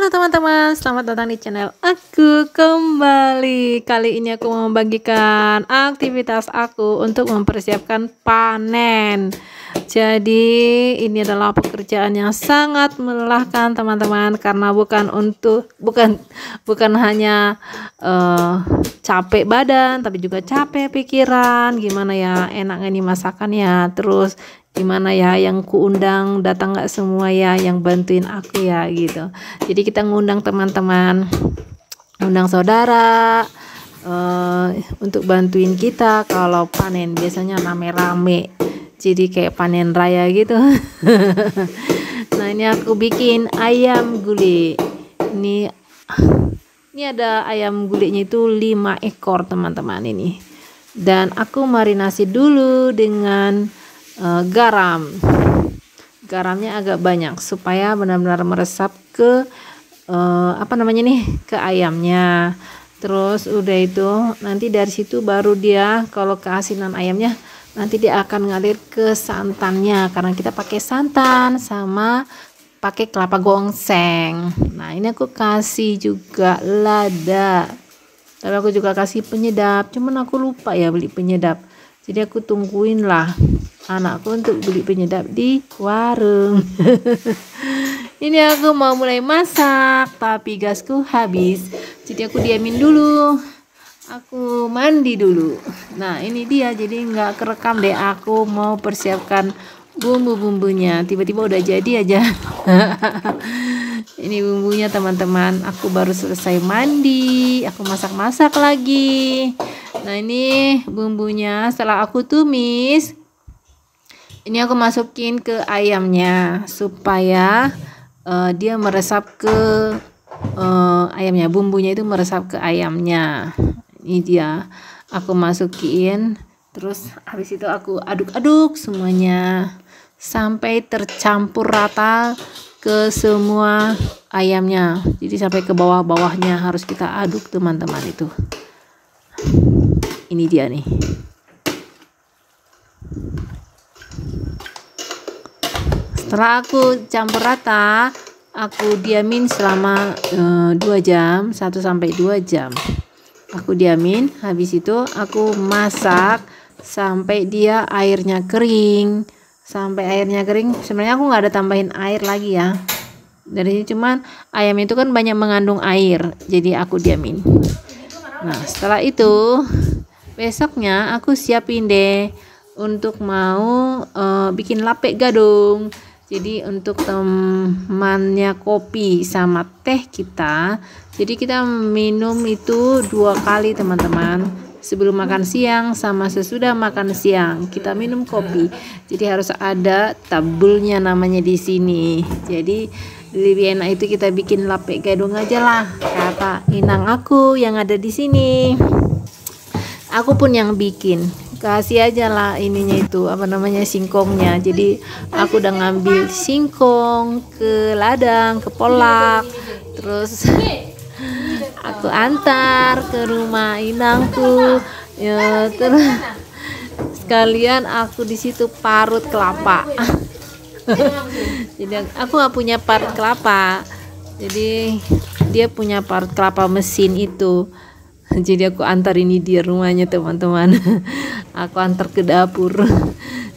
Halo teman-teman, selamat datang di channel aku kembali. Kali ini aku mau membagikan aktivitas aku untuk mempersiapkan panen. Jadi ini adalah pekerjaan yang sangat melelahkan teman-teman, karena bukan hanya capek badan, tapi juga capek pikiran. Gimana ya enaknya nih masakannya, terus gimana ya yang kuundang datang nggak semua ya yang bantuin aku ya gitu. Jadi kita ngundang teman-teman, undang saudara untuk bantuin kita kalau panen. Biasanya rame-rame, jadi kayak panen raya gitu. Nah ini aku bikin ayam gulai. Ini ada ayam gulainya itu 5 ekor teman-teman ini. Dan aku marinasi dulu dengan garam. Garamnya agak banyak supaya benar-benar meresap ke ke ayamnya. Terus udah itu nanti dari situ baru dia, kalau keasinan ayamnya nanti dia akan ngalir ke santannya, karena kita pakai santan sama pakai kelapa gongseng. Nah ini aku kasih juga lada, tapi aku juga kasih penyedap, cuman aku lupa ya beli penyedap, jadi aku tungguin lah anakku untuk beli penyedap di warung. Ini aku mau mulai masak, tapi gasku habis, jadi aku diamin dulu, aku mandi dulu. Nah ini dia, jadi nggak kerekam deh, aku mau persiapkan bumbu-bumbunya, tiba-tiba udah jadi aja. Ini bumbunya teman-teman, aku baru selesai mandi, aku masak-masak lagi. Nah ini bumbunya setelah aku tumis, ini aku masukin ke ayamnya supaya dia meresap ke ayamnya, bumbunya itu meresap ke ayamnya. Ini dia, aku masukin, terus habis itu aku aduk-aduk semuanya sampai tercampur rata ke semua ayamnya. Jadi sampai ke bawah-bawahnya harus kita aduk teman-teman itu. Ini dia nih. Setelah aku campur rata, aku diamin selama 2 jam, 1 sampai 2 jam. Aku diamin, habis itu aku masak sampai dia airnya kering. Sampai airnya kering, sebenarnya aku nggak ada tambahin air lagi ya. Dari ini cuman ayam itu kan banyak mengandung air, jadi aku diamin. Nah, setelah itu besoknya aku siapin deh untuk mau bikin lapek gadung. Jadi untuk temannya kopi sama teh kita, jadi kita minum itu 2 kali teman-teman, sebelum makan siang sama sesudah makan siang kita minum kopi. Jadi harus ada tabulnya namanya di sini. Jadi lebih enak itu kita bikin lapek gadung aja lah, kata inang aku yang ada di sini. Aku pun yang bikin, kasih aja lah ininya itu singkongnya. Jadi aku udah ngambil singkong ke ladang, ke polak, terus aku antar ke rumah inangku ya, terus sekalian aku di situ parut kelapa. Jadi aku gak punya parut kelapa, jadi dia punya parut kelapa mesin itu. Jadi aku antar ini dia rumahnya teman-teman. Aku antar ke dapur.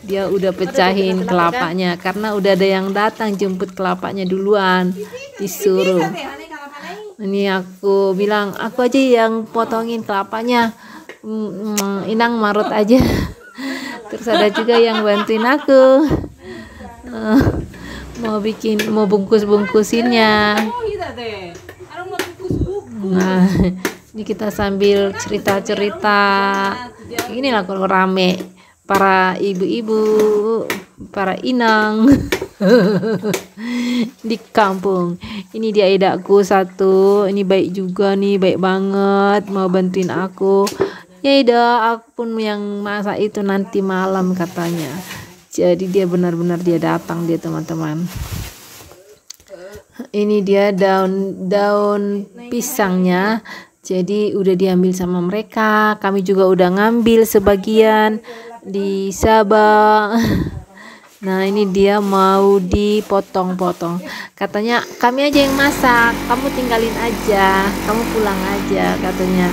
Dia udah pecahin kelapanya karena udah ada yang datang jemput kelapanya duluan, disuruh. Ini aku bilang aku aja yang potongin kelapanya, inang marut aja. Terus ada juga yang bantuin aku mau bungkus-bungkusinnya. Nah ini kita sambil cerita-cerita. Inilah kalau rame para ibu-ibu, para inang di kampung. Ini dia edaku satu, ini baik juga nih, baik banget, mau bantuin aku. Ya Ida, aku pun yang masak itu nanti malam katanya. Jadi dia benar-benar dia datang dia teman-teman. Ini dia daun pisangnya. Jadi udah diambil sama mereka, kami juga udah ngambil sebagian di Sabang. Nah ini dia mau dipotong-potong. Katanya kami aja yang masak, kamu tinggalin aja, kamu pulang aja katanya.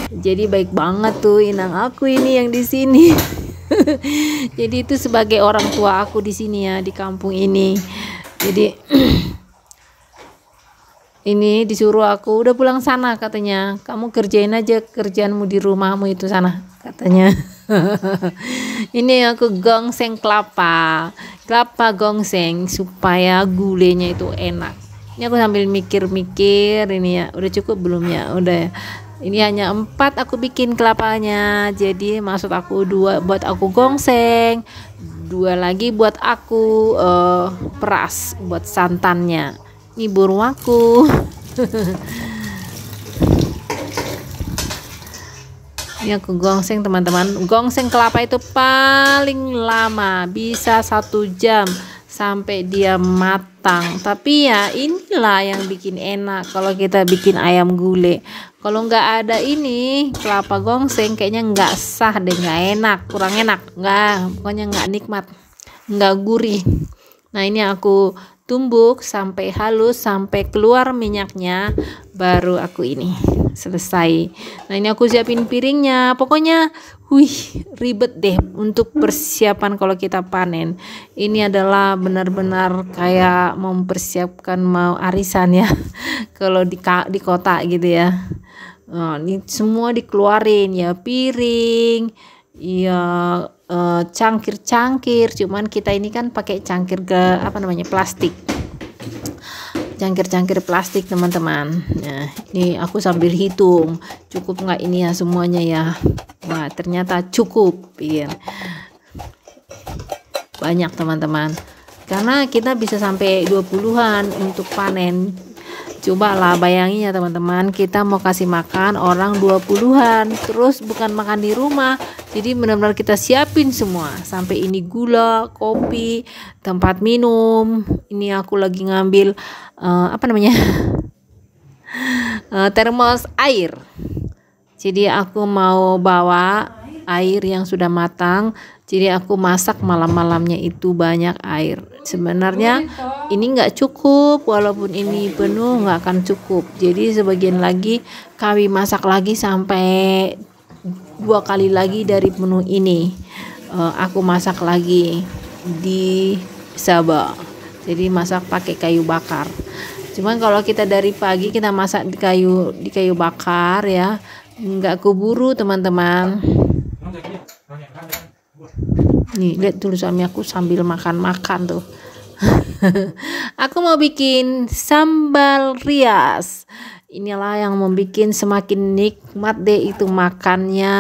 Jadi baik banget tuh inang aku ini yang di sini. Jadi itu sebagai orang tua aku di sini ya, di kampung ini. Jadi ini disuruh aku udah pulang sana katanya, kamu kerjain aja kerjaanmu di rumahmu itu sana katanya. Ini aku gongseng kelapa gongseng supaya gulenya itu enak. Ini aku sambil mikir-mikir ini ya, udah cukup belum ya, udah ya. Ini hanya 4 aku bikin kelapanya, jadi maksud aku 2 buat aku gongseng, 2 lagi buat aku peras buat santannya. Ini burung aku. Ini aku gongseng teman-teman. Gongseng kelapa itu paling lama bisa 1 jam sampai dia matang. Tapi ya inilah yang bikin enak kalau kita bikin ayam gulai. Kalau nggak ada ini kelapa gongseng kayaknya nggak sah deh, nggak enak, kurang enak, nggak, pokoknya nggak nikmat, nggak gurih. Nah ini aku tumbuk sampai halus, sampai keluar minyaknya, baru aku ini selesai. Nah ini aku siapin piringnya. Pokoknya ribet deh untuk persiapan kalau kita panen. Ini adalah benar-benar kayak mempersiapkan mau arisan ya. Kalau di kota gitu ya. Nah, ini semua dikeluarin ya, piring ya, cangkir-cangkir. Cuman kita ini kan pakai cangkir plastik, cangkir plastik teman-teman. Nah ini aku sambil hitung cukup nggak ini ya semuanya ya. Wah ternyata cukup ya, banyak teman-teman, karena kita bisa sampai 20-an untuk panen. Coba lah bayangin ya teman-teman, kita mau kasih makan orang 20-an, terus bukan makan di rumah, jadi benar-benar kita siapin semua, sampai ini gula, kopi, tempat minum. Ini aku lagi ngambil termos air. Jadi aku mau bawa air yang sudah matang, jadi aku masak malam-malamnya itu banyak air. Sebenarnya ini nggak cukup, walaupun ini penuh nggak akan cukup, jadi sebagian lagi kami masak lagi sampai 2 kali lagi dari penuh ini. Aku masak lagi di Sabah, jadi masak pakai kayu bakar. Cuman kalau kita dari pagi kita masak di kayu bakar ya, nggak keburu teman-teman. Nih lihat dulu suami aku sambil makan-makan tuh. Aku mau bikin sambal rias. Inilah yang membuat semakin nikmat deh itu makannya.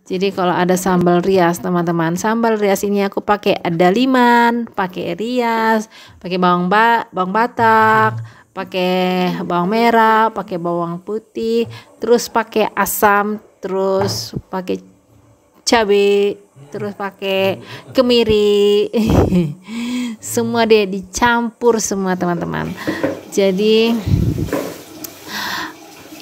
Jadi kalau ada sambal rias teman-teman, sambal rias ini aku pakai daliman, pakai rias, pakai bawang batak, pakai bawang merah, pakai bawang putih, terus pakai asam, terus pakai cabai, terus pakai kemiri. Semua deh dicampur semua teman-teman. Jadi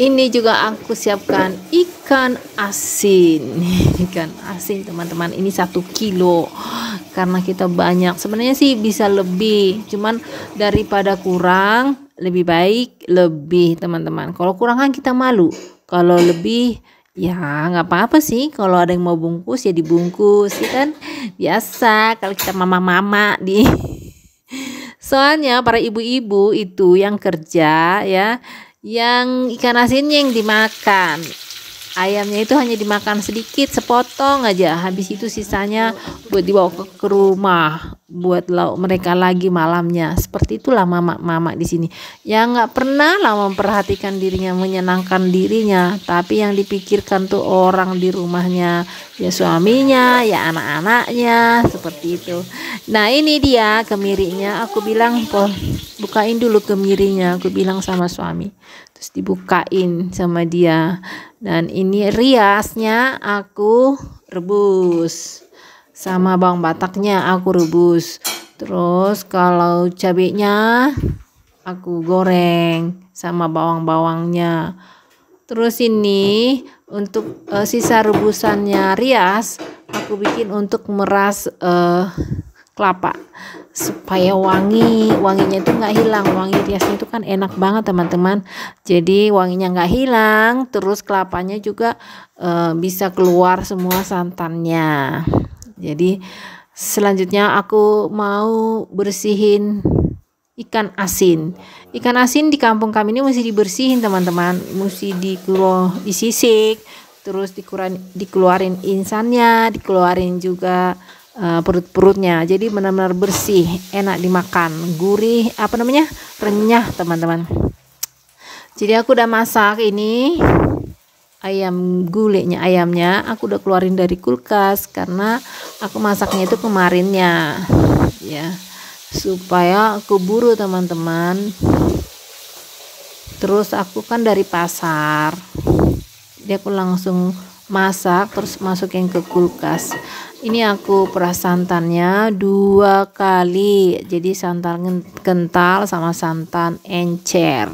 ini juga aku siapkan ikan asin. Ikan asin teman-teman, ini 1 kilo, karena kita banyak. Sebenarnya sih bisa lebih, cuman daripada kurang lebih baik lebih teman-teman. Kalau kurang kan kita malu, kalau lebih ya nggak apa-apa sih. Kalau ada yang mau bungkus ya dibungkus ya kan, biasa kalau kita mama-mama di soalnya para ibu-ibu itu yang kerja ya, yang ikan asinnya yang dimakan, ayamnya itu hanya dimakan sedikit, sepotong aja, habis itu sisanya buat dibawa ke rumah buat lauk mereka lagi malamnya. Seperti itulah mama di sini yang nggak pernah lah memperhatikan dirinya, menyenangkan dirinya, tapi yang dipikirkan tuh orang di rumahnya, ya suaminya, ya anak-anaknya, seperti itu. Nah ini dia kemirinya, aku bilang bukain dulu kemirinya, aku bilang sama suami, terus dibukain sama dia. Dan ini riasnya aku rebus, sama bawang bataknya aku rebus. Terus kalau cabenya aku goreng sama bawang-bawangnya. Terus ini untuk sisa rebusannya rias aku bikin untuk meras kelapa supaya wanginya itu nggak hilang. Wangi riasnya itu kan enak banget teman-teman, jadi wanginya nggak hilang, terus kelapanya juga bisa keluar semua santannya. Jadi selanjutnya aku mau bersihin ikan asin. Ikan asin di kampung kami ini mesti dibersihin teman-teman, mesti disisik, terus dikeluarin insannya, dikeluarin juga perut-perutnya. Jadi benar-benar bersih, enak dimakan, gurih, renyah teman-teman. Jadi aku udah masak ini ayam gulenya, ayamnya aku udah keluarin dari kulkas karena aku masaknya itu kemarinnya ya, supaya keburu teman-teman. Terus aku kan dari pasar, jadi aku langsung masak terus masukin ke kulkas. Ini aku peras santannya 2 kali, jadi santan kental sama santan encer.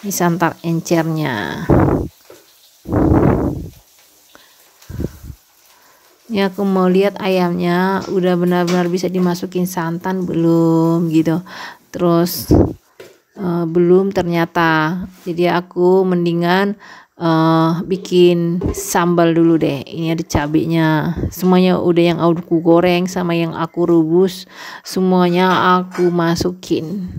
Ini santan encernya. Ini aku mau lihat ayamnya udah benar-benar bisa dimasukin santan belum gitu. Terus belum ternyata. Jadi aku mendingan bikin sambal dulu deh. Ini ada cabenya, semuanya udah yang aku goreng sama yang aku rebus, semuanya aku masukin.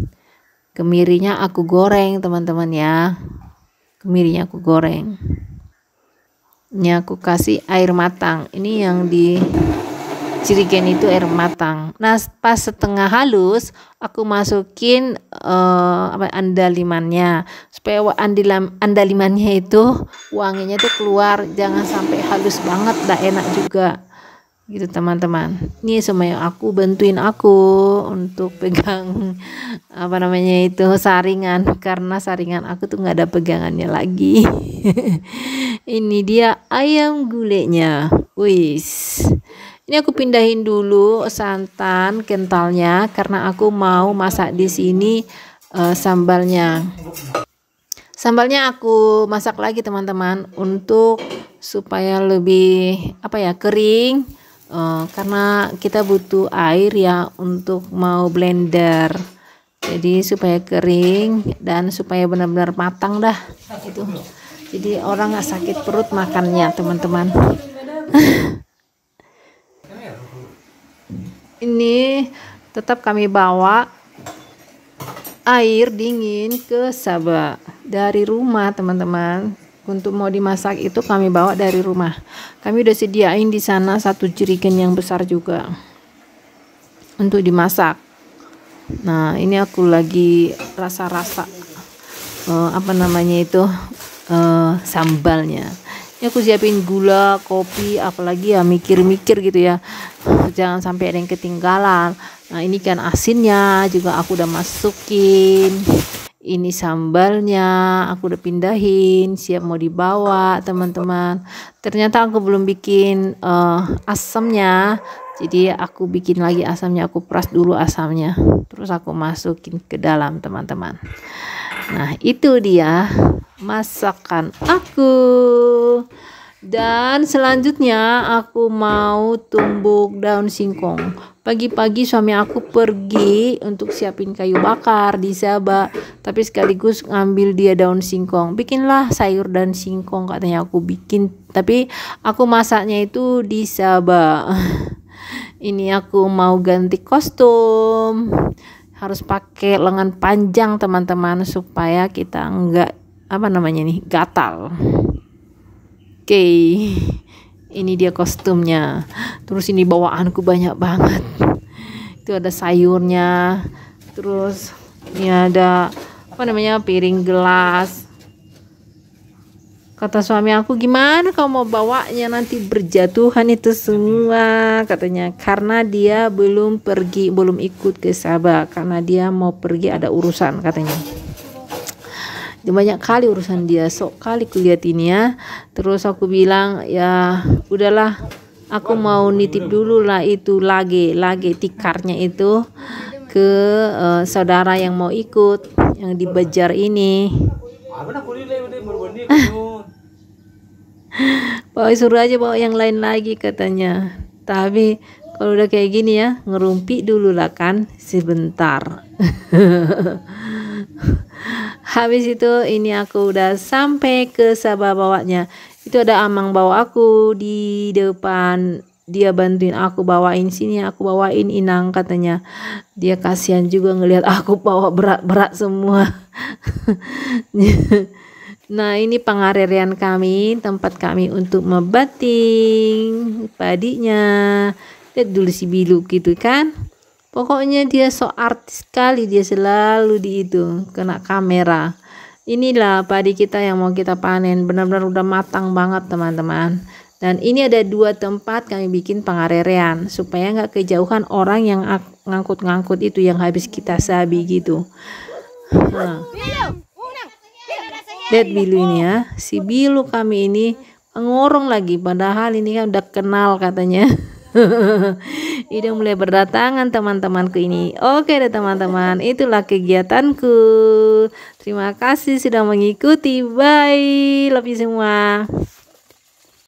Kemirinya aku goreng teman-teman ya, kemirinya aku goreng. Ini aku kasih air matang, ini yang di jerigen itu air matang. Nah pas setengah halus aku masukin andalimannya, supaya andalimannya itu wanginya tuh keluar, jangan sampai halus banget, dah enak juga gitu teman-teman. Ini semua yang aku bantuin aku untuk pegang saringan, karena saringan aku tuh nggak ada pegangannya lagi. Ini dia ayam gulenya, wis. Ini aku pindahin dulu santan kentalnya karena aku mau masak di sini sambalnya. Sambalnya aku masak lagi teman-teman untuk supaya lebih kering, karena kita butuh air ya untuk mau blender. Jadi supaya kering dan supaya benar-benar matang dah itu. Jadi orang nggak sakit perut makannya teman-teman. Ini tetap kami bawa air dingin ke Sabah dari rumah teman-teman. Untuk mau dimasak itu kami bawa dari rumah. Kami udah sediain di sana 1 jerigen yang besar juga untuk dimasak. Nah ini aku lagi rasa-rasa sambalnya. Ini aku siapin gula, kopi, apalagi ya mikir-mikir gitu ya, jangan sampai ada yang ketinggalan. Nah ini kan asinnya juga aku udah masukin, ini sambalnya aku udah pindahin, siap mau dibawa teman-teman. Ternyata aku belum bikin asamnya, jadi aku bikin lagi asamnya, aku peras dulu asamnya, terus aku masukin ke dalam teman-teman. Nah itu dia masakan aku. Dan selanjutnya aku mau tumbuk daun singkong. Pagi-pagi suami aku pergi untuk siapin kayu bakar di Sabah, tapi sekaligus ngambil dia daun singkong. Bikinlah sayur dan singkong katanya, aku bikin, tapi aku masaknya itu di Sabah. Ini aku mau ganti kostum, harus pakai lengan panjang teman-teman supaya kita enggak gatal. Oke, ini dia kostumnya. Terus ini bawaanku banyak banget. Itu ada sayurnya. Terus ini ada piring gelas. Kata suami aku, gimana kau mau bawanya, nanti berjatuhan itu semua katanya. Karena dia belum ikut ke Sabah, karena dia mau pergi ada urusan katanya. Banyak kali urusan dia, sok kali kulihat ini ya. Terus aku bilang ya udahlah, aku mau nitip dulu lah itu lagi tikarnya itu ke saudara yang mau ikut yang di Bajar ini. Bawa, suruh aja bawa yang lain lagi katanya. Tapi Kalau udah kayak gini ya, ngerumpi dulu lah kan sebentar. Habis itu ini aku udah sampai ke Sabah bawanya. Itu ada Amang bawa aku di depan, dia bantuin aku bawain sini, aku bawain Inang katanya. Dia kasihan juga ngelihat aku bawa berat-berat semua. Nah, ini pengarerean kami, tempat kami untuk membating padinya. Lihat dulu si Bilu gitu kan. Pokoknya dia so artis sekali, dia selalu di itu kena kamera. Inilah padi kita yang mau kita panen, benar-benar udah matang banget teman-teman. Dan ini ada 2 tempat kami bikin pengarerean supaya nggak kejauhan orang yang ngangkut-ngangkut itu yang habis kita sabi gitu. Nah, lihat Bilu ini ya, si Bilu kami ini ngorong lagi, padahal ini kan udah kenal katanya. Udah mulai berdatangan teman-temanku ini. Oke deh teman-teman, itulah kegiatanku. Terima kasih sudah mengikuti. Bye, love you semua.